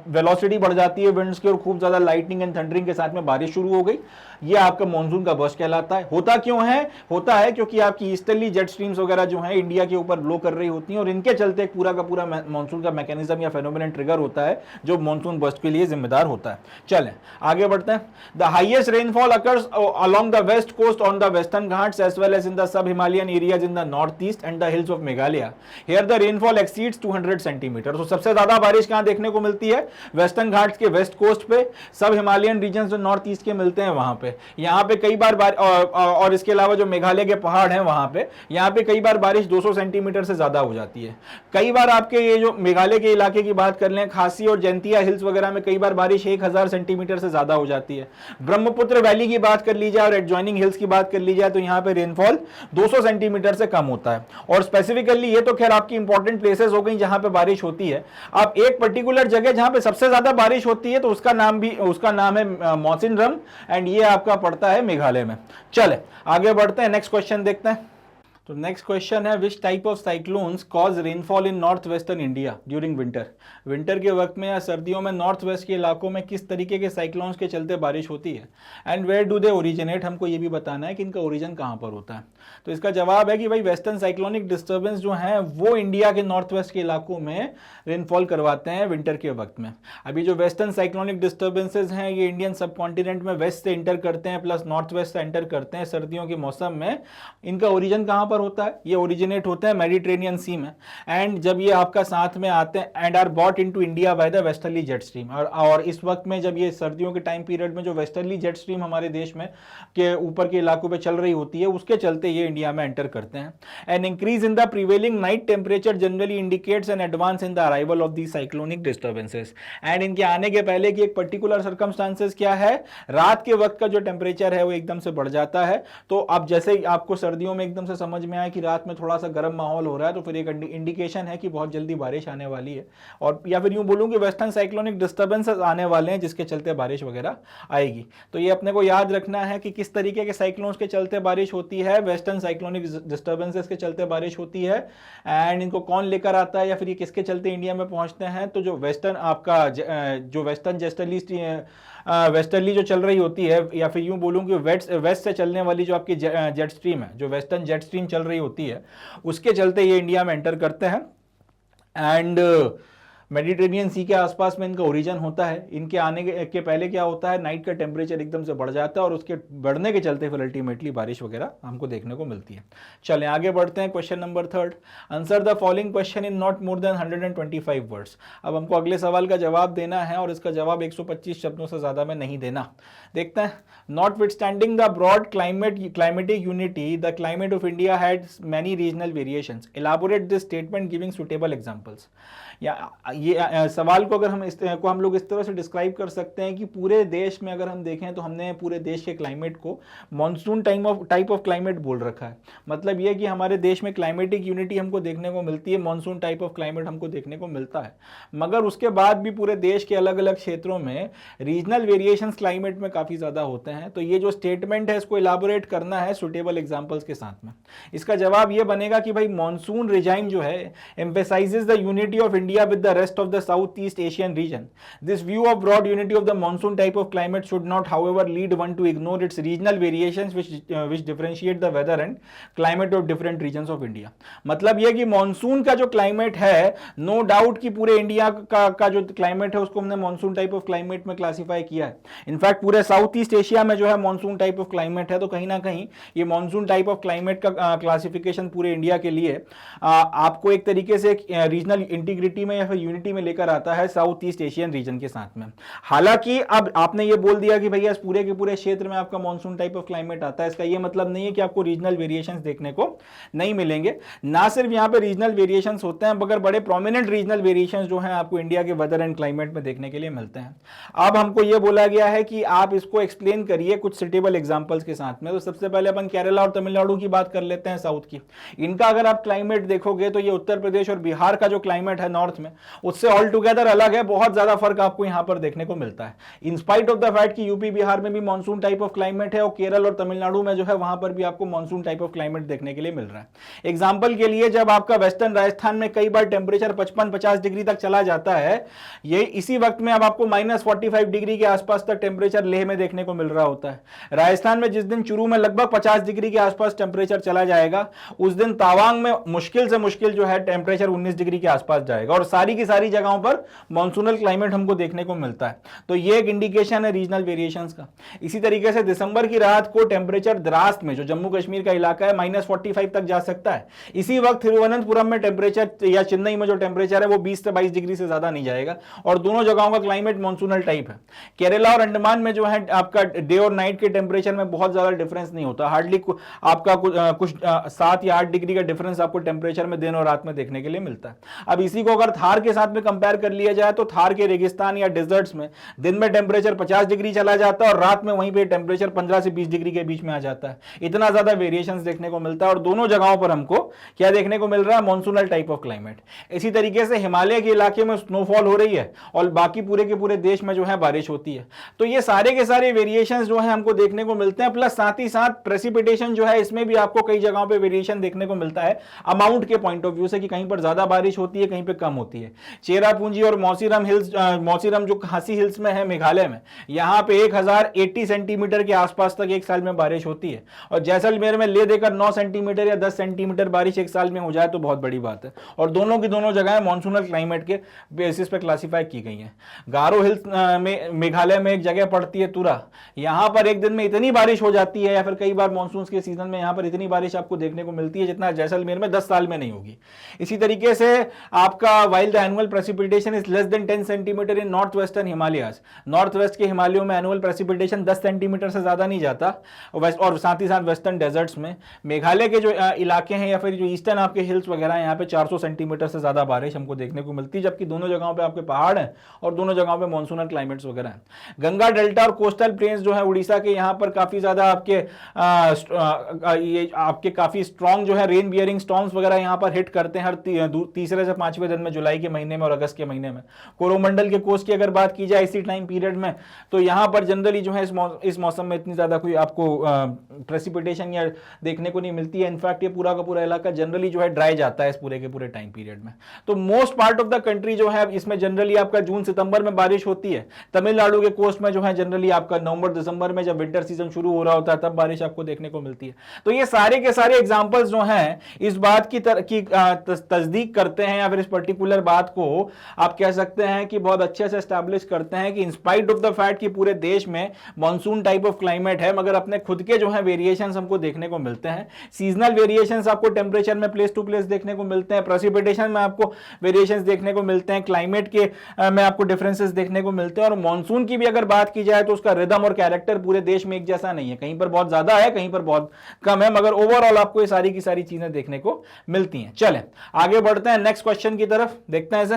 वेलोसिटी बढ़ जाती है विंड्स की और खूब ज्यादा लाइटनिंग एंड थंडरिंग के साथ में बारिश शुरू हो गई, ये आपका मानसून का बर्स्ट कहलाता है। होता क्यों है? होता है क्योंकि आपकी ईस्टर्ली जेट स्ट्रीम्स वगैरह जो है इंडिया के ऊपर ब्लो कर रही होती हैं और इनके चलते पूरा का पूरा मानसून का मैकेनिज्म या फेनोमेनन ट्रिगर होता है जो मानसून बर्स्ट के लिए जिम्मेदार होता है। चलें आगे बढ़ते हैं। The highest rainfall occurs along the west coast on the western Ghats as well as in the sub-Himalayan areas in the northeast and the hills of Meghalaya. Here the rainfall exceeds 200 centimeters. तो सबसे ज्यादा बारिश कहां देखने को मिलती है? वेस्टर्न घाट्स के वेस्ट कोस्ट पे, सब हिमालयन रीजन जो नॉर्थ ईस्ट के मिलते हैं वहां पे, यहाँ पे कई बार और इसके अलावा जो मेघालय के पहाड़ हैं वहां पे, यहाँ पे कई बार बारिश 200 सेंटीमीटर से ज्यादा हो जाती है। कई बार आपके ये जो मेघालय के इलाके की बात कर लें, खासी और जैंतिया हिल्स वगैरह में कई बार बारिश 1000 सेंटीमीटर से ज्यादा हो जाती है। ब्रह्मपुत्र वैली की बात कर लीजिए और एडजॉइनिंग हिल्स की बात कर ली जाए तो यहां पे रेनफॉल 200 सेंटीमीटर से कम होता है। और स्पेसिफिकली ये तो खैर आपकी इंपॉर्टेंट प्लेसेस हो गई जहां पे बारिश होती है। अब एक पर्टिकुलर जगह जहां पे सबसे ज्यादा बारिश होती है तो उसका नाम है मौसिनराम एंड ये आपका पड़ता है मेघालय में। चले आगे बढ़ते हैं, नेक्स्ट क्वेश्चन देखते हैं। तो नेक्स्ट क्वेश्चन है, which type of cyclones cause rainfall in north western India during winter. Winter के वक्त में या सर्दियों में नॉर्थ वेस्ट के इलाकों में किस तरीके के साइक्लोन्स के चलते बारिश होती है, and where do they originate. हमको ये भी बताना है कि इनका ओरिजिन कहाँ पर होता है। तो इसका जवाब है कि भाई वेस्टर्न साइक्लोनिक डिस्टर्बेंस जो है वो इंडिया के नॉर्थ वेस्ट के इलाकों में रेनफॉल करवाते हैं विंटर के वक्त में। अभी जो वेस्टर्न साइक्लोनिक डिस्टर्बेंसेज हैं ये इंडियन सब कॉन्टिनेंट में वेस्ट से इंटर करते हैं प्लस नॉर्थ वेस्ट से एंटर करते हैं सर्दियों के मौसम में। इनका ओरिजिन कहाँ होता है? ये ओरिजिनेट होते हैं मेडिटेरेनियन सी में, एंड जब ये आपका साथ में आते हैं and are brought into India by the westerly jet stream. और इस वक्त में जब ये सर्दियों के टाइम पीरियड में जो वेस्टर्ली जेट स्ट्रीम हमारे देश में के ऊपर के इलाकों पे चल रही होती है उसके चलते ये इंडिया में एंटर करते हैं। An increase in the prevailing night temperature generally indicates an advance in the arrival of the cyclonic disturbances. And इनके आने के पहले की एक पर्टिकुलर सर्कमस्टांसेस क्या है, रात के वक्त का जो टेम्परेचर है वो एकदम से बढ़ जाता है। तो अब जैसे आपको सर्दियों में एकदम से समझ में आए कि रात में थोड़ा सा गर्म माहौल हो रहा है, तो फिर एक इंडिकेशन है कि बहुत जल्दी बारिश आने वाली है, और या फिर यूं बोलूं कि वेस्टर्न साइक्लोनिक डिस्टर्बेंसेस आने वाले हैं जिसके चलते बारिश वगैरह आएगी। तो ये अपने को याद रखना है कि किस तरीके के साइक्लोन्स के चलते बारिश होती है, वेस्टर्न साइक्लोनिक डिस्टर्बेंसेस के चलते बारिश होती है, एंड इनको कौन लेकर आता है या फिर ये किसके चलते इंडिया में पहुंचते हैं। तो जो वेस्टर्न आपका जो वेस्टर्न वेस्टर्ली जो चल रही होती है, या फिर यूं बोलूं कि वेस्ट से चलने वाली जो आपकी जेट स्ट्रीम है, जो वेस्टर्न जेट स्ट्रीम चल रही होती है, उसके चलते ये इंडिया में एंटर करते हैं। एंड मेडिटेरेनियन सी के आसपास में इनका ओरिजिन होता है। इनके आने के पहले क्या होता है, नाइट का टेम्परेचर एकदम से बढ़ जाता है और उसके बढ़ने के चलते फिर अल्टीमेटली बारिश वगैरह हमको देखने को मिलती है। चलें आगे बढ़ते हैं। Question number 3, answer the following question in not more than 125 words. अब हमको अगले सवाल का जवाब देना है और इसका जवाब 125 शब्दों से ज़्यादा में नहीं देना। देखते हैं। Notwithstanding the broad climatic unity, the climate of India had many regional variations. Elaborate this statement giving suitable examples. या ये सवाल को अगर हम लोग इस तरह से डिस्क्राइब कर सकते हैं कि पूरे देश में अगर हम देखें तो हमने पूरे देश के क्लाइमेट को मॉनसून टाइप ऑफ क्लाइमेट बोल रखा है। मतलब ये कि हमारे देश में क्लाइमेटिक यूनिटी हमको देखने को मिलती है, मॉनसून टाइप ऑफ क्लाइमेट हमको देखने को मिलता है, मगर उसके बाद भी पूरे देश के अलग अलग क्षेत्रों में रीजनल वेरिएशंस क्लाइमेट में काफ़ी ज़्यादा होते हैं। तो ये जो स्टेटमेंट है इसको इलाबोरेट करना है सुटेबल एग्जाम्पल्स के साथ में। इसका जवाब ये बनेगा कि भाई मॉनसून रिजाइम जो है emphasises the unity of India with the rest of the Southeast Asian region. This view of broad unity of the monsoon type of climate should not, however, lead one to ignore its regional variations which differentiate the weather and climate of different regions of India. मतलब यह कि मॉनसून का जो क्लाइमेट है, नो डाउट कि पूरे इंडिया का जो क्लाइमेट है उसको हमने मॉनसून टाइप ऑफ क्लाइमेट में क्लासीफाई किया है। इनफैक्ट पूरे साउथ ईस्ट एशिया में जो है मॉनसून टाइप ऑफ क्लाइमेट है, तो कहीं ना कहीं ये मॉनसून टाइप ऑफ क्लाइमेट का क्लासिफिकेशन पूरे इंडिया के लिए आपको एक तरीके से रीजनल इंटीग्रिटी में या फिर यूनिटी में लेकर आता है साउथ ईस्ट एशियन रीजन के साथ में। हालांकि अब आपने ये बोल दिया कि भैया इस पूरे के पूरे क्षेत्र में आपका मॉनसून टाइप ऑफ क्लाइमेट आता है, इसका ये मतलब नहीं है कि आपको रीजनल वेरिएशंस देखने को नहीं मिलेंगे। ना सिर्फ यहां पे रीजनल वेरिएशंस होते हैं, मगर बड़े प्रोमिनेंट रीजनल वेरिएशंस जो हैं आपको इंडिया के वेदर एंड क्लाइमेट में देखने के लिए मिलते हैं। अब हमको ये बोला गया है कि आप इसको एक्सप्लेन करिए कुछ सुटेबल एग्जांपल्स के साथ में। तो सबसे पहले अपन केरला और तमिलनाडु की बात कर लेते हैं, साउथ की। इनका अगर आप क्लाइमेट देखोगे तो ये उत्तर प्रदेश और बिहार का जो क्लाइमेट है नॉर्थ में, उससे ऑल टुगेदर अलग है। बहुत ज्यादा फर्क आपको यहां पर देखने को मिलता है, in spite of the fact कि यूपी बिहार में भी मानसून टाइप ऑफ क्लाइमेट है और केरल और तमिलनाडु में जो है वहां पर भी आपको मानसून टाइप ऑफ क्लाइमेट देखने के लिए मिल रहा है। एग्जांपल के लिए जब आपका वेस्टर्न राजस्थान में कई बार टेम्परेचर 55-50 डिग्री तक चला जाता है, ये इसी वक्त में अब आपको -45 डिग्री के आसपास तक टेम्परेचर लेह में देखने को मिल रहा होता है। राजस्थान में जिस दिन चुरू में लगभग 50 डिग्री के आसपास टेम्परेचर चला जाएगा, उस दिन तावांग में मुश्किल से मुश्किल जो है टेम्परेचर 19 डिग्री के आसपास जाएगा, और सारी की सारी जगहों पर मॉनसूनल क्लाइमेट हमको देखने को मिलता है। तो ये एक इंडिकेशन है रीजनल वेरिएशंस का। इसी तरीके से दिसंबर की रात को टेम्परेचर द्रास में, जो जम्मू कश्मीर का इलाका है, -45 तक जा सकता है। इसी वक्त तिरुवनंतपुरम में टेम्परेचर या चेन्नई में जो टेम्परेचर है वो 20 से 22 डिग्री से ज्यादा नहीं जाएगा, और दोनों जगहों का क्लाइमेट मॉनसूनल टाइप है। केरला और अंडमान में जो है आपका डे और नाइट के टेम्परेचर में बहुत ज्यादा डिफरेंस नहीं होता, हार्डली आपका कुछ 7 या 8 डिग्री का डिफरेंस आपको टेम्परेचर में दिन और रात में देखने के लिए मिलता है। अब इसी को अगर थार के साथ में कंपेयर कर लिया जाए तो थार के रेगिस्तान या डेजर्ट्स में दिन में टेम्परेचर 50 डिग्री चला जाता है और रात में वहीं पे टेम्परेचर 15 से 20 डिग्री के बीच में आ जाता है। इतना ज्यादा वेरिएशंस देखने को मिलता है, और दोनों जगहों पर हमको क्या देखने को मिल रहा है, मॉनसूनल टाइप ऑफ क्लाइमेट। इसी तरीके से हिमालय के इलाके में स्नोफॉल हो रही है और बाकी पूरे के पूरे देश में जो है बारिश होती है। तो ये सारे के सारे वेरिएशंस जो है हमको देखने को मिलते हैं, प्लस साथ ही साथ प्रेसिपिटेशन जो है इसमें भी आपको कई जगहों पे वेरिएशन देखने को मिलता है अमाउंट के पॉइंट ऑफ व्यू से, कि कहीं पर ज्यादा बारिश होती है, कहीं पे कम होती है। चेरापूंजी और मौसीराम जो खासी हिल्स में है मेघालय में, यहां पे 1080 सेंटीमीटर के आसपास तक एक साल में बारिश होती है, और जैसलमेर में ले देकर 9 सेंटीमीटर या 10 सेंटीमीटर बारिश एक साल में हो जाए तो बहुत बड़ी बात है। और दोनों की दोनों जगह मॉनसूनल क्लाइमेट के बेसिस पे क्लासिफाई की गई हैं। गारो हिल्स में मेघालय में एक जगह पड़ती है तुरा, यहां पर एक दिन में इतनी बारिश हो जाती है, या फिर कई बार मॉनसून के सीजन में यहां पर इतनी बारिश आपको देखने को मिलती है जितना जैसलमेर में 10 साल में नहीं होगी। इसी तरीके से आपका while the annual annual precipitation is less than 10 centimetre in north western Himalayas. North west के हिमालयों में एनुअल प्रेसिपिटेशन 10 सेंटीमीटर से ज़्यादा नहीं जाता, और साथ ही साथ वेस्टर्न डेजर्ट्स में, मेघालय के जो इलाके हैं या फिर जो ईस्टर्न आपके हिल्स वगैरह हैं, यहाँ पे 400 सेंटीमीटर से ज़्यादा बारिश हमको देखने को मिलती है, जबकि दोनों जगहों पे आपके पहाड़ हैं और दोनों जगहों पे मॉनसूनल क्लाइमेट्स वगैरह हैं। गंगा डेल्टा और कोस्टल प्लेन्स जो है उड़ीसा के, यहाँ पर काफ़ी ज़्यादा ये आपके काफ़ी स्ट्रॉन्ग जो है रेन बियरिंग स्टॉर्म्स वगैरह यहाँ पर हिट करते हैं हर तीसरे से पांचवें दिन में, जुलाई के महीने में और अगस्त के महीने में। कोरोमंडल के कोस्ट की अगर बात की जाए इसी टाइम पीरियड में, तो यहाँ पर जनरली जो है इस मौसम में इतनी ज़्यादा कोई आपको प्रेसिपिटेशन या देखने को नहीं मिलती है। इनफैक्ट ये पूरा का पूरा इलाका जनरली जो है ड्राई जाता है इस पूरे के पूरे टाइम पीरियड में। तो most part of the country जो है इसमें जनरली आपका जून सितंबर में बारिश होती है। तमिलनाडु के कोस्ट में जो है जनरली आपका नवंबर दिसंबर में जब विंटर सीजन शुरू हो रहा होता है तब बारिश आपको देखने को मिलती है। तो ये सारे के सारे एग्जांपल्स जो हैं इस बात की तस्दीक करते हैं, या फिर इस पर्टिकुलर बात को आप कह सकते हैं कि बहुत अच्छे से एस्टैब्लिश करते हैं कि इंस्पाइट ऑफ द फैक्ट कि पूरे देश में मॉनसून टाइप ऑफ क्लाइमेट है, मगर अपने खुद के जो है वेरिएशंस हमको देखने को मिलते हैं। सीजनल वेरिएशंस आपको टेम्परेचर में प्लेस टू प्लेस देखने को मिलते हैं, प्रेसिपिटेशन में आपको वेरिएशंस देखने को मिलते हैं, क्लाइमेट के में आपको डिफरेंसेस देखने को मिलते हैं। और मॉनसून की भी अगर बात की जाए तो उसका रिदम और कैरेक्टर पूरे देश में एक जैसा नहीं है, कहीं पर बहुत ज्यादा है, कहीं पर बहुत कम है, मगर ओवरऑल आपको ये सारी की सारी चीजें देखने को मिलती हैं। चलें आगे बढ़ते हैं नेक्स्ट क्वेश्चन की तरफ, देखते हैं इसे।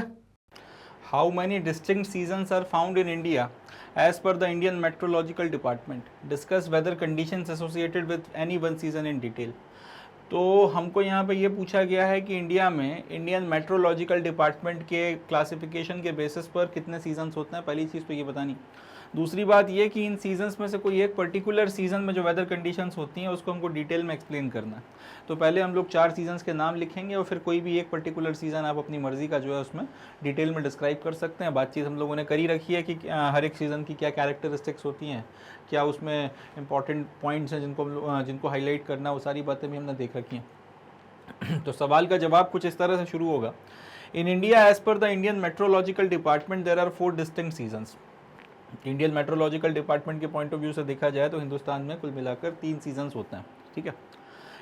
How many distinct seasons are found in India as per the Indian Meteorological Department? Discuss weather conditions associated with any one season in detail. तो हमको यहाँ पे ये पूछा गया है कि इंडिया में इंडियन मेट्रोलॉजिकल डिपार्टमेंट के क्लासिफिकेशन के बेसिस पर कितने सीजन्स होते हैं। पहली चीज़ तो ये बतानी। दूसरी बात ये कि इन सीजन्स में से कोई एक पर्टिकुलर सीजन में जो वेदर कंडीशंस होती हैं उसको हमको डिटेल में एक्सप्लेन करना है। तो पहले हम लोग 4 सीजन्स के नाम लिखेंगे और फिर कोई भी एक पर्टिकुलर सीज़न आप अपनी मर्जी का जो है उसमें डिटेल में डिस्क्राइब कर सकते हैं। बातचीत हम लोगों ने करी रखी है कि हर एक सीज़न की क्या कैरेक्टरिस्टिक्स होती हैं, क्या उसमें इंपॉर्टेंट पॉइंट्स हैं जिनको हाईलाइट करना, वो सारी बातें भी हमने देख रखी हैं। तो सवाल का जवाब कुछ इस तरह से शुरू होगा। In India as per the Indian meteorological department there are 4 distinct seasons. Indian meteorological department के पॉइंट ऑफ व्यू से देखा जाए तो हिंदुस्तान में कुल मिलाकर 3 सीजन्स होते हैं, ठीक है।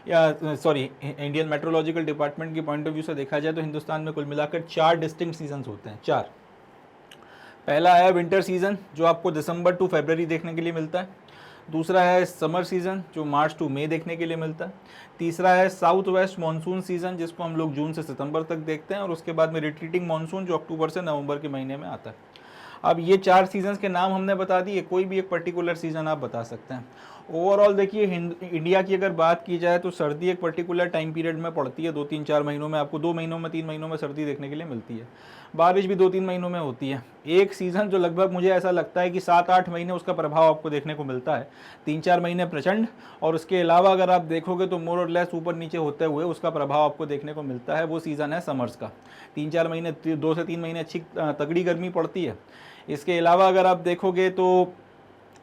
या सॉरी, इंडियन मेट्रोलॉजिकल डिपार्टमेंट के पॉइंट ऑफ व्यू से देखा जाए तो हिंदुस्तान में कुल मिलाकर 4 डिस्टिंक्ट सीजन्स होते हैं, 4। पहला है विंटर सीजन जो आपको दिसंबर टू फरवरी देखने के लिए मिलता है। दूसरा है समर सीजन जो मार्च टू मई देखने के लिए मिलता है। तीसरा है साउथ वेस्ट मानसून सीजन जिसको हम लोग जून से सितंबर तक देखते हैं, और उसके बाद में रिट्रीटिंग मानसून जो अक्टूबर से नवंबर के महीने में आता है। अब ये 4 सीजन्स के नाम हमने बता दिए, कोई भी एक पर्टिकुलर सीजन आप बता सकते हैं। ओवरऑल देखिए इंडिया की अगर बात की जाए तो सर्दी एक पर्टिकुलर टाइम पीरियड में पड़ती है, 2-3-4 महीनों में आपको 2 महीनों में 3 महीनों में सर्दी देखने के लिए मिलती है। बारिश भी 2-3 महीनों में होती है। एक सीज़न जो लगभग मुझे ऐसा लगता है कि 7-8 महीने उसका प्रभाव आपको देखने को मिलता है, 3-4 महीने प्रचंड, और उसके अलावा अगर आप देखोगे तो मोर और लेस ऊपर नीचे होते हुए उसका प्रभाव आपको देखने को मिलता है। वो सीज़न है समर्स का, 3-4 महीने 2 से 3 महीने अच्छी तगड़ी गर्मी पड़ती है। इसके अलावा अगर आप देखोगे तो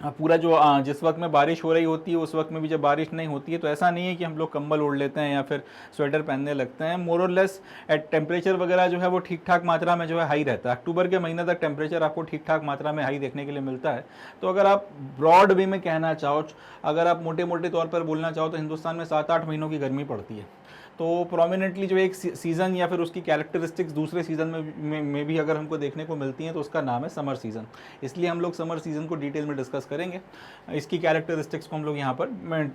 पूरा जो जिस वक्त में बारिश हो रही होती है उस वक्त में भी जब बारिश नहीं होती है तो ऐसा नहीं है कि हम लोग कंबल ओढ़ लेते हैं या फिर स्वेटर पहनने लगते हैं। मोर और लेस एट टेम्परेचर वगैरह जो है वो ठीक ठाक मात्रा में जो है हाई रहता है। अक्टूबर के महीने तक टेम्परेचर आपको ठीक ठाक मात्रा में हाई देखने के लिए मिलता है। तो अगर आप ब्रॉड वे में कहना चाहो, अगर आप मोटे मोटे तौर पर बोलना चाहो तो हिंदुस्तान में 7-8 महीनों की गर्मी पड़ती है। तो प्रोमिनेंटली जो एक सीज़न या फिर उसकी कैरेक्टरिस्टिक्स दूसरे सीज़न में भी अगर हमको देखने को मिलती हैं तो उसका नाम है समर सीज़न। इसलिए हम लोग समर सीज़न को डिटेल में डिस्कस करेंगे। इसकी कैरेक्टरिस्टिक्स को हम लोग यहाँ पर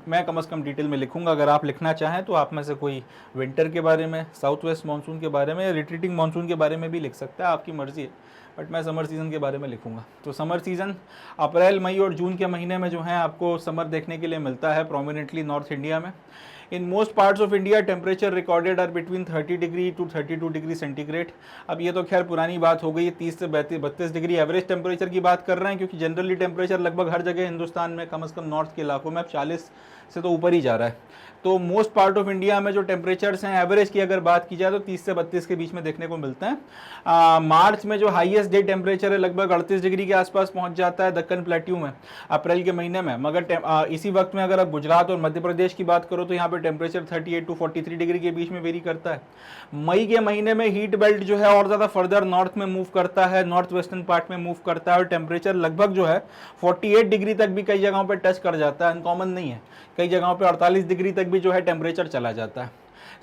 मैं कम से कम डिटेल में लिखूंगा। अगर आप लिखना चाहें तो आप में से कोई विंटर के बारे में, साउथ वेस्ट मानसून के बारे में या रिट्रीटिंग मानसून के बारे में भी लिख सकता है, आपकी मर्जी है, बट मैं समर सीज़न के बारे में लिखूंगा। तो समर सीज़न अप्रैल, मई और जून के महीने में जो है आपको समर देखने के लिए मिलता है प्रोमिनेंटली नॉर्थ इंडिया में। In most parts of India temperature recorded are between 30 degree to 32 degree centigrade. अब ये तो खैर पुरानी बात हो गई, 30 से 32 डिग्री एवरेज टेम्परेचर की बात कर रहे हैं, क्योंकि जनरली टेम्परेचर लगभग हर जगह हिंदुस्तान में कम से कम नॉर्थ के इलाकों में अब 40 से तो ऊपर ही जा रहा है। तो मोस्ट पार्ट ऑफ इंडिया में जो टेम्परेचर्स हैं एवरेज की अगर बात की जाए तो 30 से 32 के बीच में देखने को मिलते हैं। मार्च में जो हाईएस्ट डे टेम्परेचर है लगभग 38 डिग्री के आसपास पहुंच जाता है दक्कन प्लेट्यू में अप्रैल के महीने में। मगर इसी वक्त में अगर आप गुजरात और मध्य प्रदेश की बात करो तो यहाँ पे टेम्परेचर 38 टू 43 डिग्री के बीच में वेरी करता है। मई के महीने में हीट बेल्ट जो है और ज़्यादा फर्दर नॉर्थ में मूव करता है, नॉर्थ वेस्टर्न पार्ट में मूव करता है, और टेम्परेचर लगभग जो है 48 डिग्री तक भी कई जगहों पर टच कर जाता है। अनकॉमन नहीं है, कई जगहों पे 48 डिग्री तक भी जो है टेम्परेचर चला जाता है।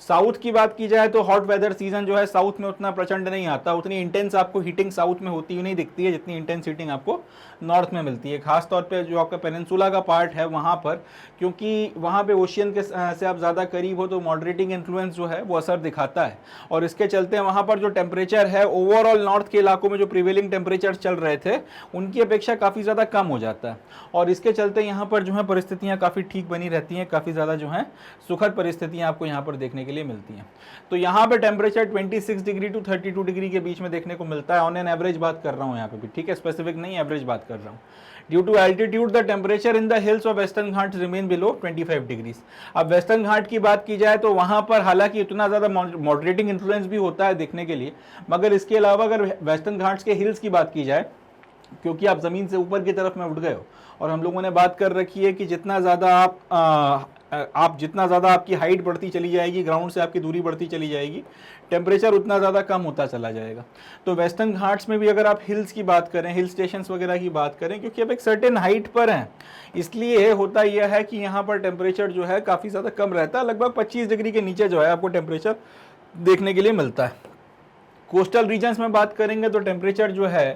साउथ की बात की जाए तो हॉट वेदर सीजन जो है साउथ में उतना प्रचंड नहीं आता, उतनी इंटेंस आपको हीटिंग साउथ में होती हुई नहीं दिखती है जितनी इंटेंस हीटिंग आपको नॉर्थ में मिलती है, खासतौर पे जो आपका पेनिनसुला का पार्ट है वहाँ पर, क्योंकि वहाँ पे ओशियन के से आप ज़्यादा करीब हो तो मॉडरेटिंग इन्फ्लुएंस जो है वो असर दिखाता है। और इसके चलते वहाँ पर जो टेम्परेचर है ओवरऑल नॉर्थ के इलाकों में जो प्रिवेलिंग टेम्परेचर चल रहे थे उनकी अपेक्षा काफ़ी ज़्यादा कम हो जाता है, और इसके चलते यहाँ पर जो है परिस्थितियाँ काफ़ी ठीक बनी रहती हैं, काफ़ी ज़्यादा जो है सुखद परिस्थितियाँ आपको यहाँ पर देखने के लिए मिलती हैं। तो यहाँ पे टेम्परेचर 26 डिग्री टू 32 डिग्री के बीच में देखने को मिलता है, ऑन एन एवरेज बात कर रहा हूँ यहाँ पे भी, ठीक है, स्पेसिफिक नहीं, एवरेज बात कर रहा हूँ। Due to altitude the temperature in the hills of western Ghat remain below 25 degrees. अब वेस्टर्न घाट की बात की जाए तो वहाँ पर हालांकि इतना ज़्यादा मॉडरेटिंग इन्फ्लुएंस भी होता है देखने के लिए, मगर इसके अलावा अगर वेस्टर्न घाट्स के हिल्स की बात की जाए, क्योंकि आप ज़मीन से ऊपर की तरफ में उठ गए हो, और हम लोगों ने बात कर रखी है कि जितना ज़्यादा जितना ज़्यादा आपकी हाइट बढ़ती चली जाएगी, ग्राउंड से आपकी दूरी बढ़ती चली जाएगी, टेम्परेचर उतना ज़्यादा कम होता चला जाएगा। तो वेस्टर्न घाट्स में भी अगर आप हिल्स की बात करें, हिल स्टेशंस वगैरह की बात करें, क्योंकि अब एक सर्टेन हाइट पर हैं, इसलिए होता यह है कि यहाँ पर टेम्परेचर जो है काफ़ी ज़्यादा कम रहता है, लगभग 25 डिग्री के नीचे जो है आपको टेम्परेचर देखने के लिए मिलता है। कोस्टल रीजन्स में बात करेंगे तो टेम्परेचर जो है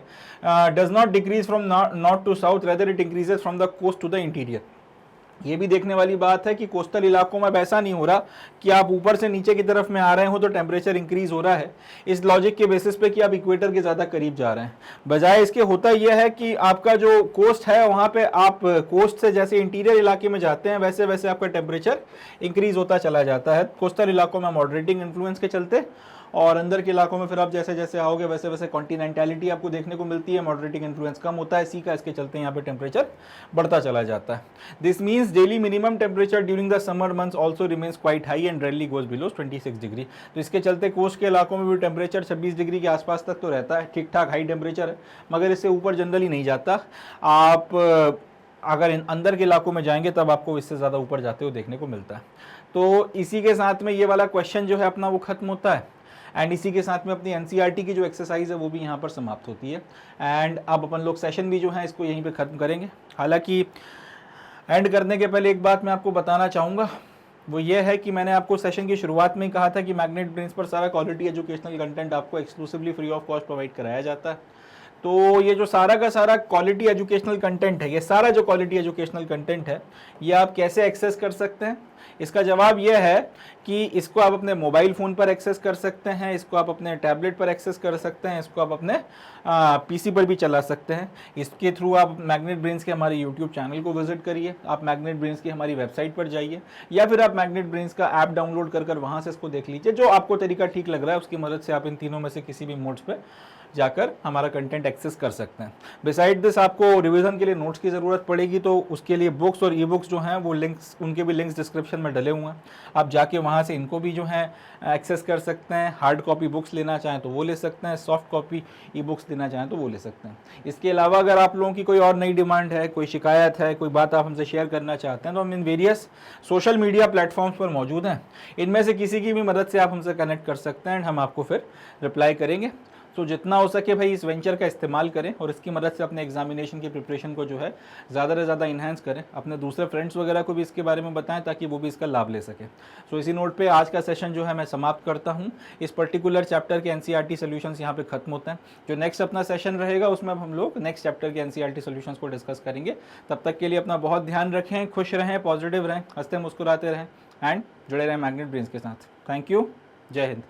does not decrease from north to south, rather it increases from the coast to the interior. ये भी देखने वाली बात है कि कोस्टल इलाकों में अब ऐसा नहीं हो रहा कि आप ऊपर से नीचे की तरफ में आ रहे हो तो टेम्परेचर इंक्रीज हो रहा है इस लॉजिक के बेसिस पे कि आप इक्वेटर के ज़्यादा करीब जा रहे हैं। बजाय इसके होता यह है कि आपका जो कोस्ट है वहाँ पे आप कोस्ट से जैसे इंटीरियर इलाके में जाते हैं वैसे वैसे आपका टेम्परेचर इंक्रीज होता चला जाता है कोस्टल इलाकों में मॉडरेटिंग इन्फ्लुएंस के चलते, और अंदर के इलाकों में फिर आप जैसे जैसे आओगे वैसे वैसे कॉन्टिनेंटैलिटी आपको देखने को मिलती है, मॉडरेटिंग इन्फ्लुएंस कम होता है सी का, इसके चलते यहाँ पे टेम्परेचर बढ़ता चला जाता है। This means daily minimum temperature during the summer months also remains quite high and rarely goes below 26 degree. तो इसके चलते कोस्ट के इलाकों में भी टेम्परेचर 26 डिग्री के आसपास तक तो रहता है, ठीक ठाक हाई टेम्परेचर है, मगर इससे ऊपर जनरली नहीं जाता। आप अगर अंदर के इलाकों में जाएंगे तब आपको इससे ज़्यादा ऊपर जाते हुए देखने को मिलता है। तो इसी के साथ में ये वाला क्वेश्चन जो है अपना वो खत्म होता है, एंड इसी के साथ में अपनी एनसीईआरटी की जो एक्सरसाइज है वो भी यहाँ पर समाप्त होती है। एंड अब अपन लोग सेशन भी जो है इसको यहीं पे ख़त्म करेंगे। हालांकि एंड करने के पहले एक बात मैं आपको बताना चाहूँगा, वो ये है कि मैंने आपको सेशन की शुरुआत में ही कहा था कि मैग्नेट ब्रेन्स पर सारा क्वालिटी एजुकेशनल कंटेंट आपको exclusively free of cost provide कराया जाता है। तो ये जो सारा का सारा क्वालिटी एजुकेशनल कंटेंट है, ये सारा जो क्वालिटी एजुकेशनल कंटेंट है ये आप कैसे एक्सेस कर सकते हैं, इसका जवाब ये है कि इसको आप अपने मोबाइल फ़ोन पर एक्सेस कर सकते हैं, इसको आप अपने टैबलेट पर एक्सेस कर सकते हैं, इसको आप अपने पीसी पर भी चला सकते हैं। इसके थ्रू आप मैग्नेट ब्रेन्स के हमारे यूट्यूब चैनल को विजिट करिए, आप मैग्नेट ब्रेन्स की हमारी वेबसाइट पर जाइए, या फिर आप मैग्नेट ब्रेन्स का ऐप डाउनलोड कर वहाँ से इसको देख लीजिए। जो आपको तरीका ठीक लग रहा है उसकी मदद से आप इन तीनों में से किसी भी मोड्स पर जाकर हमारा कंटेंट एक्सेस कर सकते हैं। बिसाइड दिस आपको रिवीजन के लिए नोट्स की ज़रूरत पड़ेगी तो उसके लिए बुक्स और ई बुक्स जो हैं वो लिंक्स, उनके भी लिंक्स डिस्क्रिप्शन में डले हुए हैं, आप जाके वहाँ से इनको भी जो है एक्सेस कर सकते हैं। हार्ड कॉपी बुक्स लेना चाहें तो वो ले सकते हैं, सॉफ्ट कॉपी ई बुक्स लेना चाहें तो वो ले सकते हैं। इसके अलावा अगर आप लोगों की कोई और नई डिमांड है, कोई शिकायत है, कोई बात आप हमसे शेयर करना चाहते हैं तो हम in various social media platforms पर मौजूद हैं, इनमें से किसी की भी मदद से आप हमसे कनेक्ट कर सकते हैं एंड हम आपको फिर रिप्लाई करेंगे। तो जितना हो सके भाई इस वेंचर का इस्तेमाल करें और इसकी मदद से अपने एग्जामिनेशन की प्रिपरेशन को जो है ज़्यादा से ज़्यादा इन्हांस करें, अपने दूसरे फ्रेंड्स वगैरह को भी इसके बारे में बताएं ताकि वो भी इसका लाभ ले सकें। सो इसी नोट पे आज का सेशन जो है मैं समाप्त करता हूं। इस पर्टिकुलर चैप्टर के एनसीईआरटी सॉल्यूशंस यहाँ पे खत्म होते हैं। जो नेक्स्ट अपना सेशन रहेगा उसमें हम लोग नेक्स्ट चैप्टर के एनसीईआरटी सॉल्यूशंस को डिस्कस करेंगे। तब तक के लिए अपना बहुत ध्यान रखें, खुश रहें, पॉजिटिव रहें, हंसते मुस्कुराते रहें एंड जुड़े रहें मैग्नेट ब्रेन्स के साथ। थैंक यू, जय हिंद।